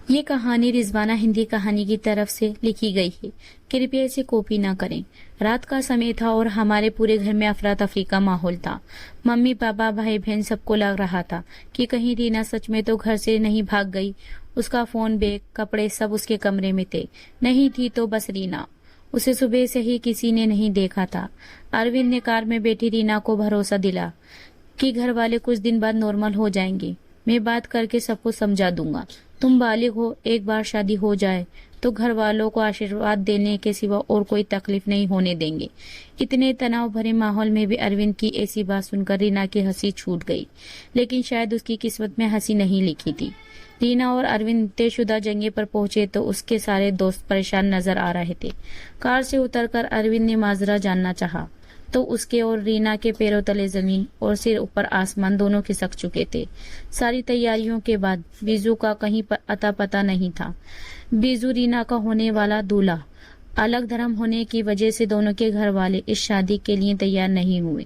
ये कहानी रिजवाना हिंदी कहानी की तरफ से लिखी गई है। कृपया इसे कॉपी न करें। रात का समय था और हमारे पूरे घर में अफरा तफरी का माहौल था। मम्मी पापा भाई बहन सबको लग रहा था कि कहीं रीना सच में तो घर से नहीं भाग गई। उसका फोन बैग कपड़े सब उसके कमरे में थे। नहीं थी तो बस रीना। उसे सुबह से ही किसी ने नहीं देखा था। अरविंद ने कार में बैठी रीना को भरोसा दिला कि घर वाले कुछ दिन बाद नॉर्मल हो जाएंगे। मैं बात करके सबको समझा दूंगा। तुम बालिग हो, एक बार शादी हो जाए तो घर वालों को आशीर्वाद देने के सिवा और कोई तकलीफ नहीं होने देंगे। इतने तनाव भरे माहौल में भी अरविंद की ऐसी बात सुनकर रीना की हंसी छूट गई, लेकिन शायद उसकी किस्मत में हंसी नहीं लिखी थी। रीना और अरविंद तयशुदा जगह पर पहुंचे तो उसके सारे दोस्त परेशान नजर आ रहे थे। कार से उतरकर अरविंद ने माजरा जानना चाहा तो उसके और रीना के पैरों तले जमीन और सिर ऊपर आसमान दोनों खिसक चुके थे। सारी तैयारियों के बाद बीजू का कहीं अता पता नहीं था। बीजू रीना का होने वाला दूल्हा। अलग धर्म होने की वजह से दोनों के घर वाले इस शादी के लिए तैयार नहीं हुए।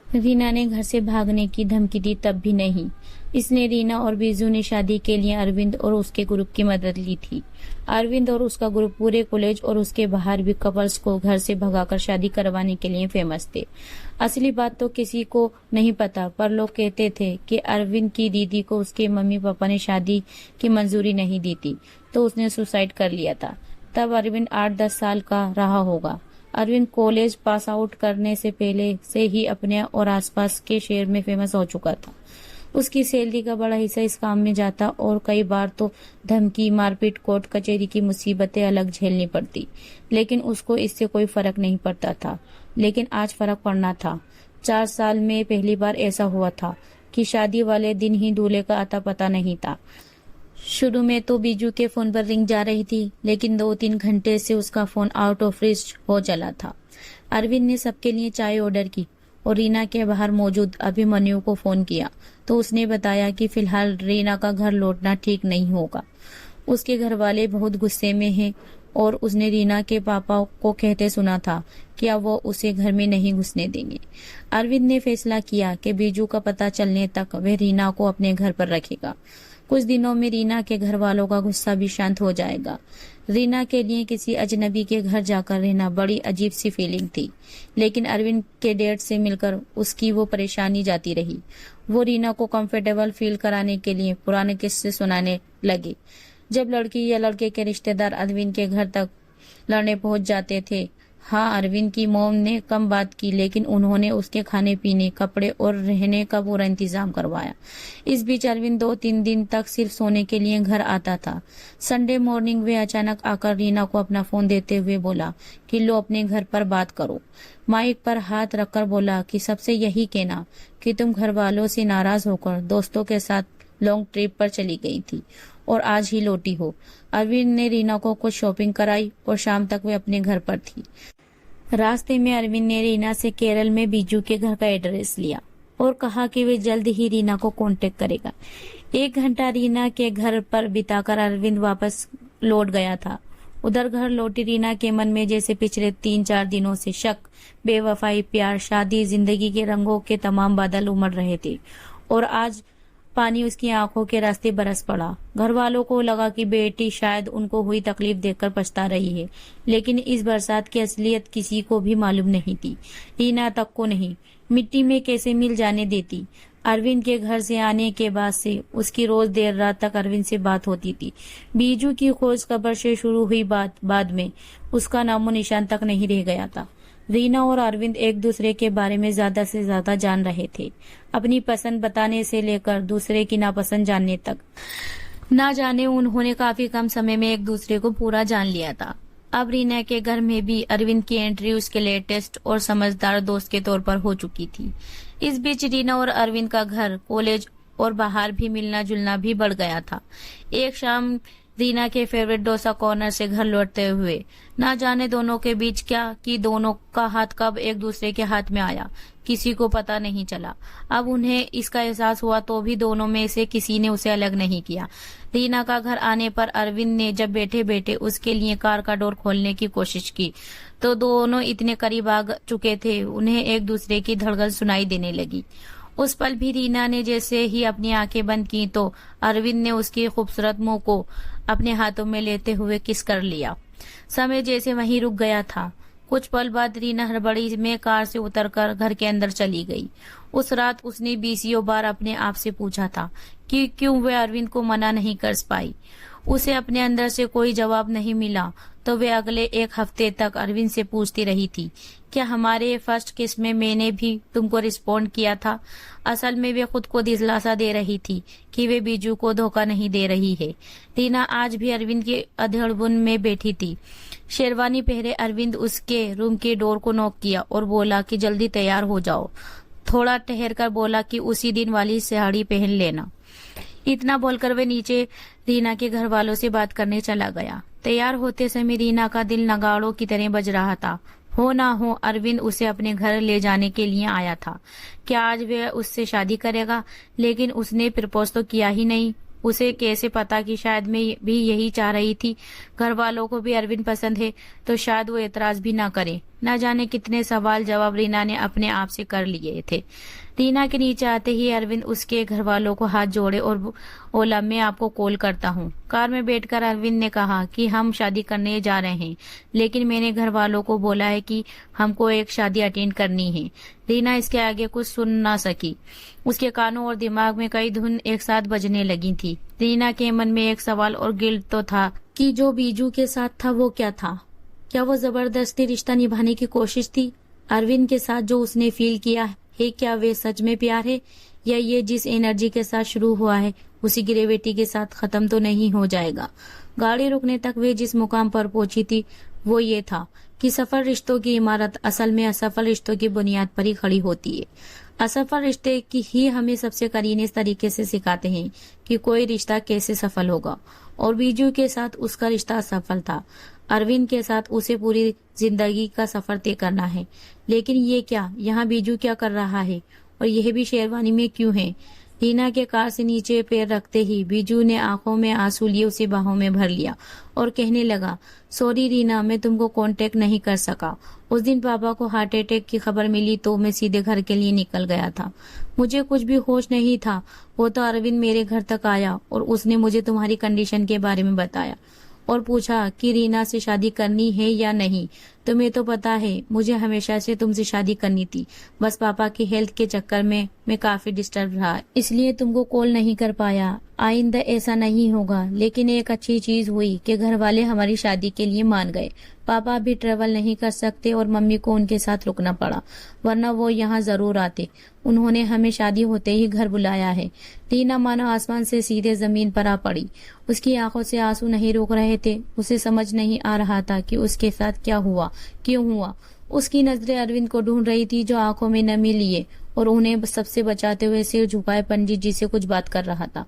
रीना ने घर से भागने की धमकी दी तब भी नहीं। इसने रीना और बीजू ने शादी के लिए अरविंद और उसके ग्रुप की मदद ली थी। अरविंद और उसका ग्रुप पूरे कॉलेज और उसके बाहर भी कपल्स को घर से भगाकर शादी करवाने के लिए फेमस थे। असली बात तो किसी को नहीं पता, पर लोग कहते थे कि अरविंद की दीदी को उसके मम्मी पापा ने शादी की मंजूरी नहीं दी थी तो उसने सुसाइड कर लिया था। तब अरविंद 8-10 साल का रहा होगा। अरविंद कॉलेज पास आउट करने से पहले से ही अपने और आसपास के शहर में फेमस हो चुका था। उसकी सैलरी का बड़ा हिस्सा इस काम में जाता और कई बार तो धमकी, मारपीट, कोर्ट कचहरी की मुसीबतें अलग झेलनी पड़ती, लेकिन उसको इससे कोई फर्क नहीं पड़ता था। लेकिन आज फर्क पड़ना था। 4 साल में पहली बार ऐसा हुआ था कि शादी वाले दिन ही दूल्हे का अता पता नहीं था। शुरू में तो बीजू के फोन पर रिंग जा रही थी, लेकिन 2-3 घंटे से उसका फोन आउट ऑफ रीच हो चला था। अरविंद ने सबके लिए चाय ऑर्डर की और रीना के बाहर मौजूद अभिमन्यु को फोन किया तो उसने बताया कि फिलहाल रीना का घर लौटना ठीक नहीं होगा। उसके घर वाले बहुत गुस्से में हैं और उसने रीना के पापा को कहते सुना था कि अब वो उसे घर में नहीं घुसने देंगे। अरविंद ने फैसला किया कि बीजू का पता चलने तक वह रीना को अपने घर पर रखेगा। कुछ दिनों में रीना के घर वालों का गुस्सा भी शांत हो जाएगा। रीना के लिए किसी अजनबी के घर जाकर रहना बड़ी अजीब सी फीलिंग थी, लेकिन अरविंद के डैड से मिलकर उसकी वो परेशानी जाती रही। वो रीना को कंफर्टेबल फील कराने के लिए पुराने किस्से सुनाने लगे। जब लड़की या लड़के के रिश्तेदार अरविंद के घर तक लड़ने पहुंच जाते थे। हाँ, अरविंद की मॉम ने कम बात की, लेकिन उन्होंने उसके खाने पीने, कपड़े और रहने का पूरा इंतजाम करवाया। इस बीच अरविंद 2-3 दिन तक सिर्फ सोने के लिए घर आता था। संडे मॉर्निंग वे अचानक आकर रीना को अपना फोन देते हुए बोला कि लो अपने घर पर बात करो। माइक पर हाथ रखकर बोला कि सबसे यही कहना कि तुम घर वालों से नाराज होकर दोस्तों के साथ लॉन्ग ट्रिप पर चली गई थी और आज ही लौटी हो। अरविंद ने रीना को कुछ शॉपिंग कराई और शाम तक वे अपने घर पर थी। रास्ते में अरविंद ने रीना से केरल में बीजू के घर का एड्रेस लिया और कहा कि वे जल्द ही रीना को कांटेक्ट करेगा। 1 घंटा रीना के घर पर बिताकर अरविंद वापस लौट गया था। उधर घर लौटी रीना के मन में जैसे पिछले 3-4 दिनों से शक, बेवफाई, प्यार, शादी, जिंदगी के रंगों के तमाम बादल उमड़ रहे थे और आज पानी उसकी आंखों के रास्ते बरस पड़ा। घर वालों को लगा कि बेटी शायद उनको हुई तकलीफ देखकर पछता रही है, लेकिन इस बरसात की असलियत किसी को भी मालूम नहीं थी, रीना तक को नहीं। मिट्टी में कैसे मिल जाने देती। अरविंद के घर से आने के बाद से उसकी रोज देर रात तक अरविंद से बात होती थी। बीजू की खोज खबर से शुरू हुई बात बाद में उसका नामो निशान तक नहीं रह गया था। रीना और अरविंद एक दूसरे के बारे में ज्यादा से ज्यादा जान रहे थे, अपनी पसंद बताने से लेकर दूसरे की नापसंद जानने तक। ना जाने उन्होंने काफी कम समय में एक दूसरे को पूरा जान लिया था। अब रीना के घर में भी अरविंद की एंट्री उसके लेटेस्ट और समझदार दोस्त के तौर पर हो चुकी थी। इस बीच रीना और अरविंद का घर, कॉलेज और बाहर भी मिलना जुलना भी बढ़ गया था। एक शाम रीना के फेवरेट डोसा कॉर्नर से घर लौटते हुए ना जाने दोनों के बीच क्या कि दोनों का हाथ कब एक दूसरे के हाथ में आया, किसी को पता नहीं चला। अब उन्हें इसका एहसास हुआ तो भी दोनों में से किसी ने उसे अलग नहीं किया। रीना का घर आने पर अरविंद ने जब बैठे बैठे उसके लिए कार का डोर खोलने की कोशिश की तो दोनों इतने करीब आ चुके थे उन्हें एक दूसरे की धड़कन सुनाई देने लगी उस पल भी रीना ने जैसे ही अपनी आंखें बंद की तो अरविंद ने उसके खूबसूरत मुंह को अपने हाथों में लेते हुए किस कर लिया। समय जैसे वहीं रुक गया था। कुछ पल बाद रीना हड़बड़ी में कार से उतरकर घर के अंदर चली गई। उस रात उसने बीसियों बार अपने आप से पूछा था कि क्यों वह अरविंद को मना नहीं कर पाई। उसे अपने अंदर से कोई जवाब नहीं मिला तो वे अगले एक हफ्ते तक अरविंद से पूछती रही थी, क्या हमारे फर्स्ट किस में मैंने भी तुमको रिस्पॉन्ड किया था। असल में वे खुद को दिलासा दे रही थी कि वे बीजू को धोखा नहीं दे रही है। रीना आज भी अरविंद के अधेड़बुन में बैठी थी। शेरवानी पहरे अरविंद उसके रूम के डोर को नॉक किया और बोला कि जल्दी तैयार हो जाओ। थोड़ा ठहर कर बोला कि उसी दिन वाली साड़ी पहन लेना। इतना बोलकर वे नीचे रीना के घर वालों से बात करने चला गया। तैयार होते समय रीना का दिल नगाड़ों की तरह बज रहा था। हो ना हो अरविंद उसे अपने घर ले जाने के लिए आया था। क्या आज वह उससे शादी करेगा? लेकिन उसने प्रपोज तो किया ही नहीं। उसे कैसे पता कि शायद मैं भी यही चाह रही थी। घर वालों को भी अरविंद पसंद है तो शायद वो एतराज भी ना करे। न जाने कितने सवाल जवाब रीना ने अपने आप से कर लिए थे। रीना के नीचे आते ही अरविंद उसके घर वालों को हाथ जोड़े और बोला, मैं आपको कॉल करता हूँ। कार में बैठकर अरविंद ने कहा कि हम शादी करने जा रहे हैं, लेकिन मैंने घर वालों को बोला है कि हमको एक शादी अटेंड करनी है। रीना इसके आगे कुछ सुन ना सकी। उसके कानों और दिमाग में कई धुन एक साथ बजने लगी थी। रीना के मन में एक सवाल और गिल्ट तो था कि जो बीजू के साथ था वो क्या था। क्या वो जबरदस्ती रिश्ता निभाने की कोशिश थी? अरविंद के साथ जो उसने फील किया है, क्या वे सच में प्यार है, या ये जिस एनर्जी के साथ शुरू हुआ है उसी ग्रेविटी के साथ खत्म तो नहीं हो जाएगा। गाड़ी रुकने तक वे जिस मुकाम पर पहुंची थी वो ये था कि सफल रिश्तों की इमारत असल में असफल रिश्तों की बुनियाद पर ही खड़ी होती है। असफल रिश्ते की ही हमें सबसे करीने इस तरीके से सिखाते हैं कि कोई रिश्ता कैसे सफल होगा। और बीजू के साथ उसका रिश्ता असफल था। अरविंद के साथ उसे पूरी जिंदगी का सफर तय करना है। लेकिन ये क्या, यहाँ बीजू क्या कर रहा है और यह भी शेरवानी में क्यों है? रीना के कार से नीचे पैर रखते ही बीजू ने आंखों में आंसू लिए उसे बाहों में भर लिया और कहने लगा, सॉरी रीना, मैं तुमको कांटेक्ट नहीं कर सका। उस दिन पापा को हार्ट अटैक की खबर मिली तो मैं सीधे घर के लिए निकल गया था। मुझे कुछ भी होश नहीं था। वो तो अरविंद मेरे घर तक आया और उसने मुझे तुम्हारी कंडीशन के बारे में बताया और पूछा कि रीना से शादी करनी है या नहीं। तुम्हें तो पता है मुझे हमेशा से तुमसे शादी करनी थी, बस पापा की हेल्थ के चक्कर में मैं काफी डिस्टर्ब रहा, इसलिए तुमको कॉल नहीं कर पाया। आइंदा ऐसा नहीं होगा। लेकिन एक अच्छी चीज हुई कि घर वाले हमारी शादी के लिए मान गए। पापा भी ट्रेवल नहीं कर सकते और मम्मी को उनके साथ रुकना पड़ा, वरना वो यहाँ जरूर आते। उन्होंने हमें शादी होते ही घर बुलाया है। रीना मानो आसमान से सीधे जमीन पर आ पड़ी। उसकी आंखों से आंसू नहीं रोक रहे थे। उसे समझ नहीं आ रहा था कि उसके साथ क्या हुआ, क्यों हुआ। उसकी नजरें अरविंद को ढूंढ रही थी जो आंखों में नमी लिए और उन्हें सबसे बचाते हुए सिर झुकाए पंडित जी से कुछ बात कर रहा था।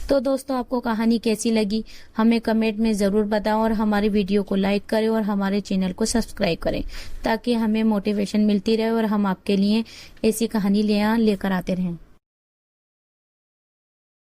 तो दोस्तों, आपको कहानी कैसी लगी हमें कमेंट में जरूर बताओ और हमारी वीडियो को लाइक करें और हमारे चैनल को सब्सक्राइब करें ताकि हमें मोटिवेशन मिलती रहे और हम आपके लिए ऐसी कहानी लेकर आते रहें।